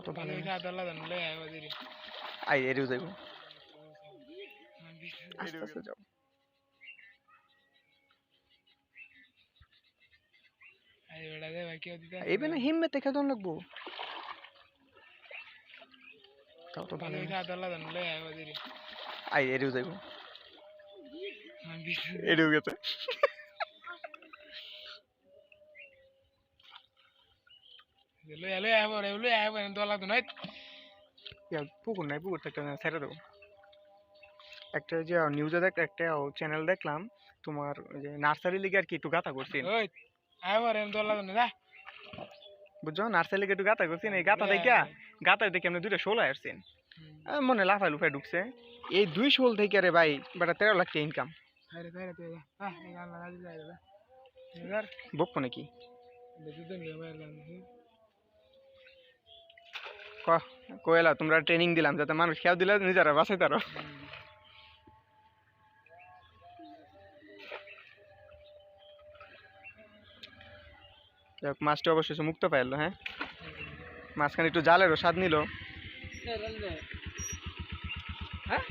তো ভালো আই এরিও যাইব আস্তে আস্তে যাও এইবে না হিম্মত দেখা দন লাগবো তাও তো ভালো আই এরিও যাইব এরিও গেছে পুকুর নাই পুকুর একটা ছেড়ে দেবো একটা যে নিউজে দেখ একটা চ্যানেল দেখলাম তোমার যে নার্সারি লিগে আর কি একটু গাতা করছেন বুঝছো নার্সারি লিগে একটু গাতা করছেন এই গাতা দেখে আপনি দুইটা শোল আসছেন মনে লাফাই লুফাই ঢুকছে এই 2 শোল থেকে রে ভাই বেটা 13 লাখ টাকা ইনকাম বকবো নাকি কয়লা তোমরা ট্রেনিং দিলাম যাতে মানুষ খেয়াল দিলে নিজেরা বাঁচাই তারো মাছটা অবশ্যই মুক্ত পাইলো হ্যাঁ মাঝখানে একটু জালেরও স্বাদ নিল হ্যাঁ